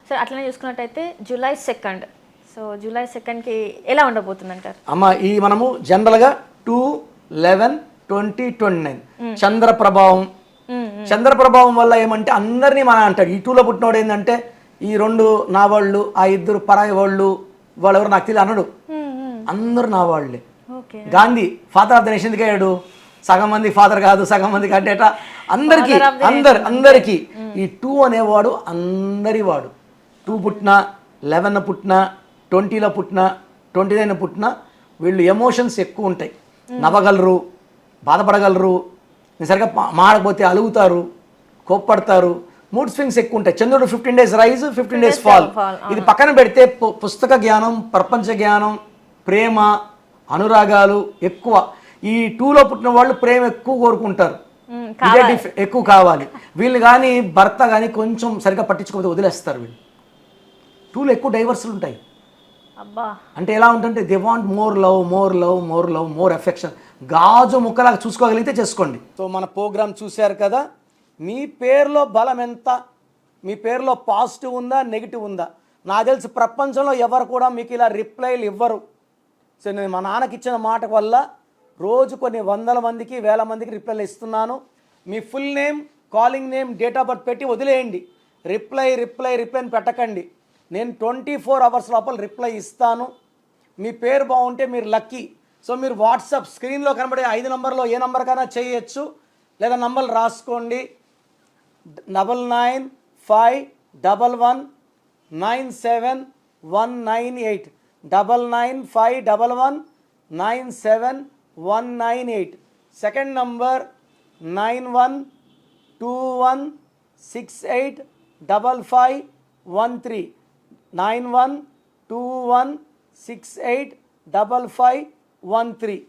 So అట్లనే చూసుకున్నట్టయితే July 2nd, so July 2ndకి ఎలా ఉండబోతుంది అంటారు? అమ్మ ఈ మనము జనరల్గా 2/11/2029 చంద్ర ప్రభావం. చంద్ర ప్రభావం వల్ల ఏమంటే అందరినీ మన అంటాడు. ఈ 2లో పుట్టినోడు ఏంటంటే ఈ 2 నా వాళ్ళు, ఆ 2 పరాయి వాళ్ళు, వాళ్ళెవరు నాకు తెలియదు అనడు. అందరూ నా వాళ్ళే. Gandhi father of the nation ఎందుకు అయ్యాడు? సగం మంది ఫాదర్ కాదు, సగం మందికి అంటే అందరికీ అందరికీ ఈ 2 అనేవాడు అందరి వాడు. 2 పుట్టినా, 11 పుట్టినా, 20లో పుట్టినా, 29 పుట్టినా వీళ్ళు ఎమోషన్స్ ఎక్కువ ఉంటాయి. నవ్వగలరు, బాధపడగలరు, సరిగా మాడకపోతే అలుగుతారు, కోప్పడతారు. మూడ్ స్వింగ్స్ ఎక్కువ ఉంటాయి. చంద్రుడు 15 days రైజ్, 15 days ఫాల్. ఇది పక్కన పెడితే పుస్తక జ్ఞానం, ప్రపంచ జ్ఞానం, ప్రేమ, అనురాగాలు ఎక్కువ. ఈ 2లో పుట్టిన వాళ్ళు ప్రేమ ఎక్కువ కోరుకుంటారు, ఎక్కువ కావాలి. వీళ్ళు కానీ భర్త కానీ కొంచెం సరిగ్గా పట్టించుకోకపోతే వదిలేస్తారు. వీళ్ళు 2లో ఎక్కువ డైవర్స్లు ఉంటాయి. అంటే ఎలా ఉంటుంటే they want more love, more love, more love, more affection. గాజు ముక్కలాగా చూసుకోగలిగితే చేసుకోండి. సో మన ప్రోగ్రామ్ చూశారు కదా. మీ పేరులో బలం ఎంత, మీ పేరులో పాజిటివ్ ఉందా, నెగిటివ్ ఉందా? నాకు తెలిసి ప్రపంచంలో ఎవరు కూడా మీకు ఇలా రిప్లైలు ఇవ్వరు. సో నేను మా నాన్నకి ఇచ్చిన మాట వల్ల రోజు కొన్ని వందల మందికి, వేల మందికి రిప్లైలు ఇస్తున్నాను. మీ full name, calling name, date of birth పెట్టి వదిలేయండి. రిప్లైని పెట్టకండి. నేను 24 hours లోపల రిప్లై ఇస్తాను. మీ పేరు బాగుంటే మీరు లక్కీ. సో మీరు వాట్సాప్ స్క్రీన్లో కనబడే 5 నంబర్లో ఏ నంబర్కైనా చేయొచ్చు, లేదా నంబర్లు రాసుకోండి. 9951197198 9951197198. Second number 9121685513 9121685513.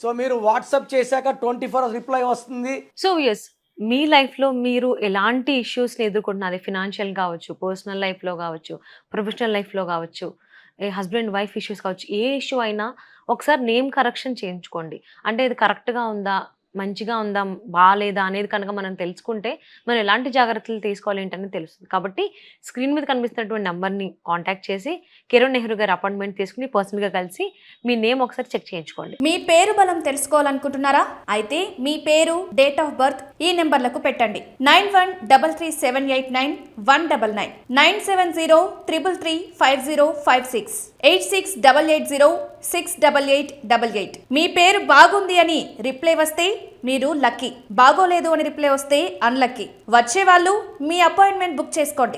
సో మీరు వాట్సాప్ చేశాక 24 hours రిప్లై వస్తుంది. సో ఎస్, మీ లైఫ్లో మీరు ఎలాంటి ఇష్యూస్ని ఎదుర్కొంటున్నారు? ఫినాన్షియల్ కావచ్చు, పర్సనల్ లైఫ్లో కావచ్చు, ప్రొఫెషనల్ లైఫ్లో కావచ్చు, హస్బెండ్ వైఫ్ ఇష్యూస్ కావచ్చు, ఏ ఇష్యూ అయినా ఒకసారి నేమ్ కరెక్షన్ చేయించుకోండి. అంటే ఇది కరెక్ట్గా ఉందా, మంచిగా ఉందా, బాగాలేదా అనేది కనుక మనం తెలుసుకుంటే మనం ఎలాంటి జాగ్రత్తలు తీసుకోవాలి ఏంటని తెలుస్తుంది. కాబట్టి స్క్రీన్ మీద కనిపిస్తున్నటువంటి నెంబర్ని కాంటాక్ట్ చేసి కిరణ్ నెహ్రూ గారి అపాయింట్మెంట్ తీసుకుని పర్సనల్గా కలిసి మీ నేమ్ ఒకసారి చెక్ చేయించుకోండి. మీ పేరు బలం తెలుసుకోవాలనుకుంటున్నారా? అయితే మీ పేరు, డేట్ ఆఫ్ బర్త్ ఈ నెంబర్లకు పెట్టండి. 9133789199 97033350556 8688068888. మీ పేరు బాగుంది అని రిప్లై వస్తే మీరు లక్కీ, బాగోలేదు అని రిప్లై వస్తే అన్లక్కీ. వచ్చే వాళ్ళు మీ అపాయింట్మెంట్ బుక్ చేసుకోండి.